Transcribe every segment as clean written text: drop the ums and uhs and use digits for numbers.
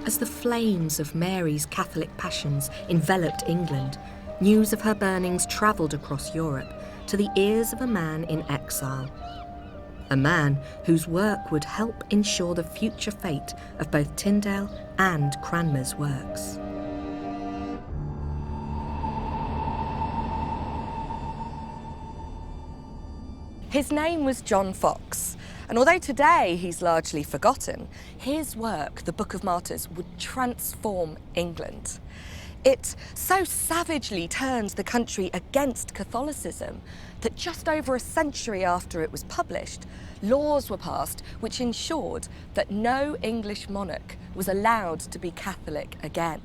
As the flames of Mary's Catholic passions enveloped England, news of her burnings travelled across Europe to the ears of a man in exile. A man whose work would help ensure the future fate of both Tyndale and Cranmer's works. His name was John Foxe, and although today he's largely forgotten, his work, the Book of Martyrs, would transform England. It so savagely turned the country against Catholicism that just over a century after it was published, laws were passed which ensured that no English monarch was allowed to be Catholic again.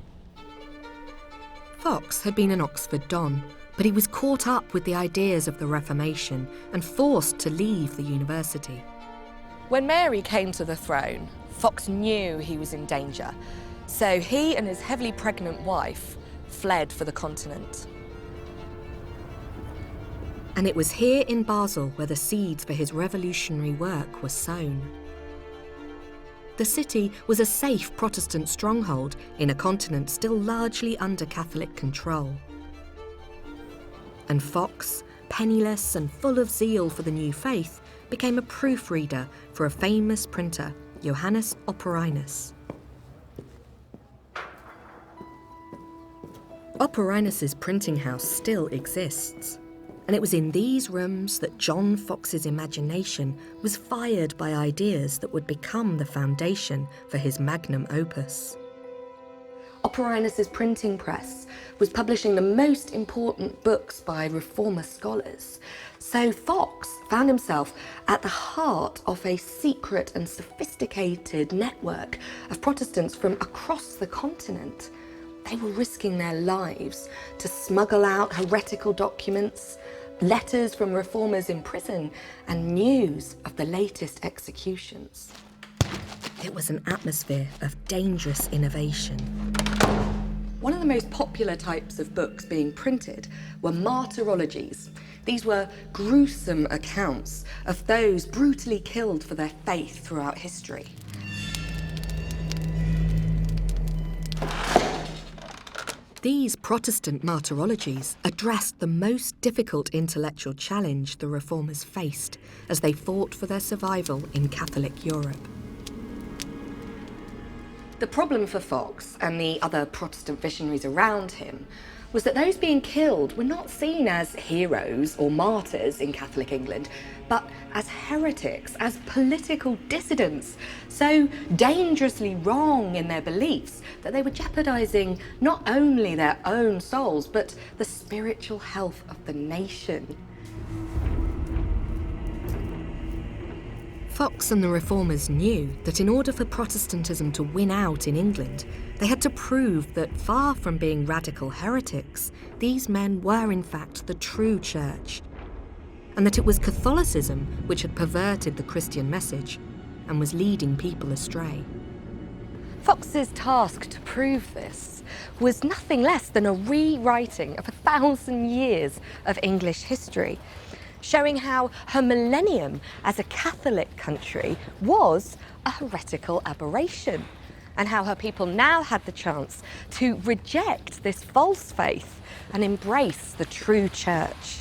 Foxe had been an Oxford Don, but he was caught up with the ideas of the Reformation and forced to leave the university. When Mary came to the throne, Foxe knew he was in danger, so he and his heavily pregnant wife fled for the continent. And it was here in Basel where the seeds for his revolutionary work were sown. The city was a safe Protestant stronghold in a continent still largely under Catholic control. And Foxe, penniless and full of zeal for the new faith, became a proofreader for a famous printer, Johannes Operinus. Operinus's printing house still exists, and it was in these rooms that John Foxe's imagination was fired by ideas that would become the foundation for his magnum opus. Operinus's printing press was publishing the most important books by Reformer scholars, so Foxe found himself at the heart of a secret and sophisticated network of Protestants from across the continent. They were risking their lives to smuggle out heretical documents, letters from reformers in prison, and news of the latest executions. It was an atmosphere of dangerous innovation. One of the most popular types of books being printed were martyrologies. These were gruesome accounts of those brutally killed for their faith throughout history. These Protestant martyrologies addressed the most difficult intellectual challenge the reformers faced as they fought for their survival in Catholic Europe. The problem for Foxe and the other Protestant visionaries around him was that those being killed were not seen as heroes or martyrs in Catholic England, but as heretics, as political dissidents, so dangerously wrong in their beliefs that they were jeopardising not only their own souls, but the spiritual health of the nation. Foxe and the reformers knew that in order for Protestantism to win out in England, they had to prove that far from being radical heretics, these men were in fact the true church, and that it was Catholicism which had perverted the Christian message and was leading people astray. Foxe's task to prove this was nothing less than a rewriting of 1,000 years of English history, showing how her millennium as a Catholic country was a heretical aberration, and how her people now had the chance to reject this false faith and embrace the true church.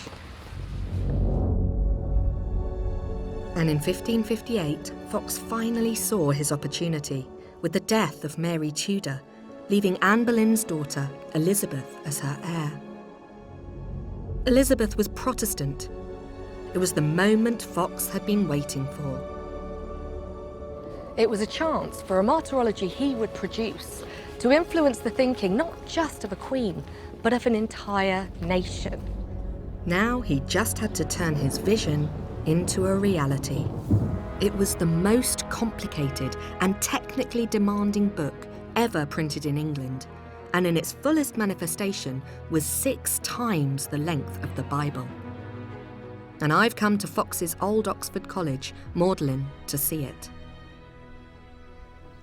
And in 1558, Foxe finally saw his opportunity with the death of Mary Tudor, leaving Anne Boleyn's daughter, Elizabeth, as her heir. Elizabeth was Protestant. It was the moment Foxe had been waiting for. It was a chance for a martyrology he would produce to influence the thinking not just of a queen, but of an entire nation. Now he just had to turn his vision into a reality. It was the most complicated and technically demanding book ever printed in England, and in its fullest manifestation was 6 times the length of the Bible. And I've come to Foxe's old Oxford College, Magdalen, to see it.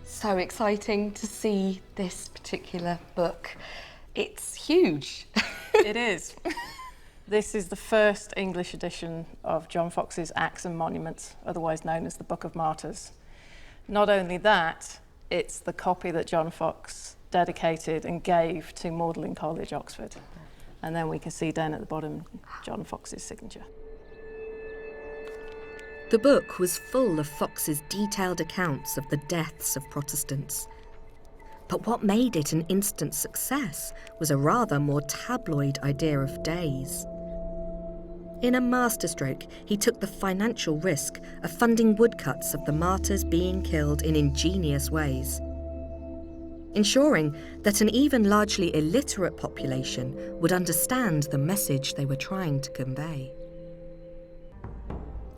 So exciting to see this particular book. It's huge. It is. This is the first English edition of John Foxe's Acts and Monuments, otherwise known as the Book of Martyrs. Not only that, It's the copy that John Foxe dedicated and gave to Magdalen College, Oxford. And then we can see down at the bottom John Foxe's signature. The book was full of Foxe's detailed accounts of the deaths of Protestants. But what made it an instant success was a rather more tabloid idea of days. In a masterstroke, he took the financial risk of funding woodcuts of the martyrs being killed in ingenious ways, ensuring that an even largely illiterate population would understand the message they were trying to convey.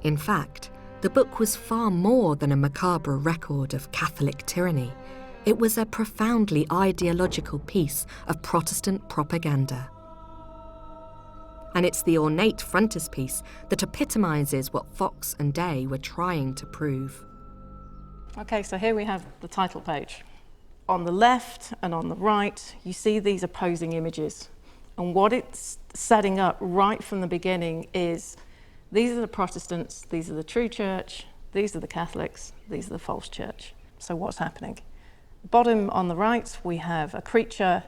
In fact, the book was far more than a macabre record of Catholic tyranny. It was a profoundly ideological piece of Protestant propaganda. And it's the ornate frontispiece that epitomises what Foxe and Day were trying to prove. Okay, so here we have the title page. On the left and on the right, you see these opposing images. And what it's setting up right from the beginning is these are the Protestants, these are the true church, these are the Catholics, these are the false church. So what's happening? Bottom on the right, we have a preacher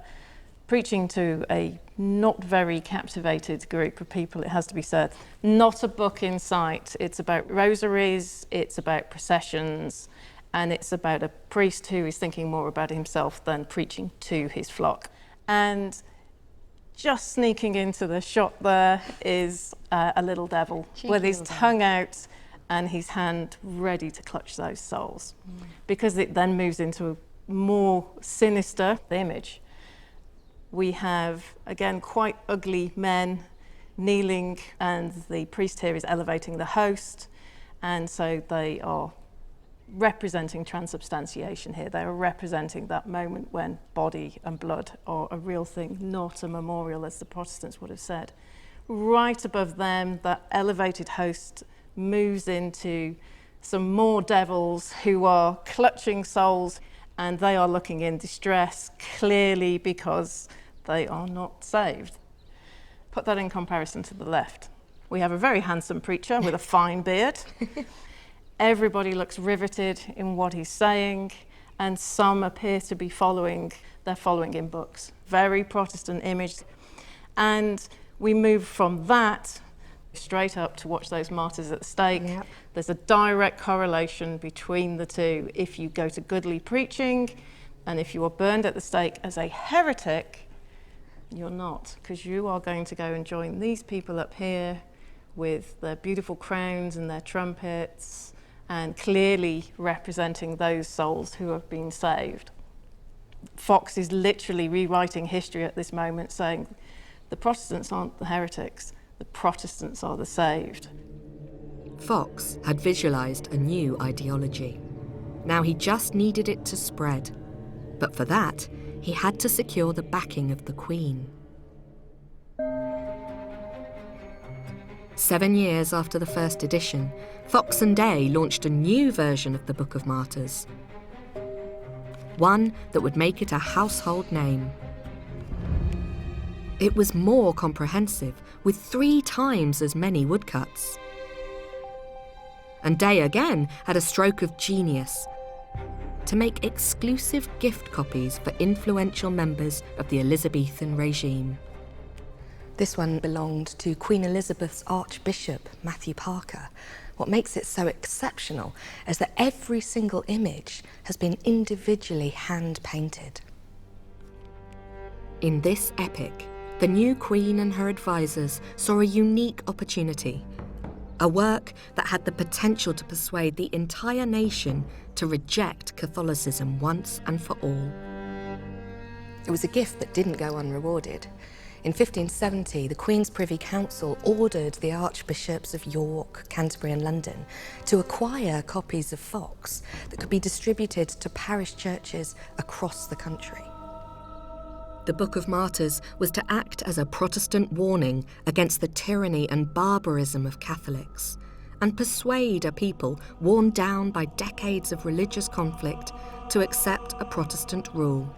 preaching to a not very captivated group of people, it has to be said. Not a book in sight. It's about rosaries, it's about processions, and it's about a priest who is thinking more about himself than preaching to his flock. And just sneaking into the shot there is a little devil with his tongue out and his hand ready to clutch those souls. Because it then moves into a more sinister image. We have, again, quite ugly men kneeling, and the priest here is elevating the host, and so they are representing transubstantiation here. They are representing that moment when body and blood are a real thing, not a memorial, as the Protestants would have said. Right above them, that elevated host moves into some more devils who are clutching souls, and they are looking in distress, clearly because they are not saved. Put that in comparison to the left. We have a very handsome preacher with a fine beard. Everybody looks riveted in what he's saying, and some appear to be following. They're following in books. Very Protestant image. And we move from that straight up to watch those martyrs at the stake. Yep. There's a direct correlation between the two. If you go to goodly preaching, and if you are burned at the stake as a heretic, you're not, because you are going to go and join these people up here with their beautiful crowns and their trumpets, and clearly representing those souls who have been saved. Foxe is literally rewriting history at this moment, saying the Protestants aren't the heretics, the Protestants are the saved. Foxe had visualised a new ideology. Now he just needed it to spread. But for that, he had to secure the backing of the Queen. 7 years after the first edition, Foxe and Day launched a new version of the Book of Martyrs. One that would make it a household name. It was more comprehensive, with 3 times as many woodcuts. And Day again had a stroke of genius to make exclusive gift copies for influential members of the Elizabethan regime. This one belonged to Queen Elizabeth's Archbishop, Matthew Parker. What makes it so exceptional is that every single image has been individually hand-painted. In this epic, the new Queen and her advisors saw a unique opportunity, a work that had the potential to persuade the entire nation to reject Catholicism once and for all. It was a gift that didn't go unrewarded. In 1570, the Queen's Privy Council ordered the Archbishops of York, Canterbury and London to acquire copies of Foxe that could be distributed to parish churches across the country. The Book of Martyrs was to act as a Protestant warning against the tyranny and barbarism of Catholics, and persuade a people worn down by decades of religious conflict to accept a Protestant rule.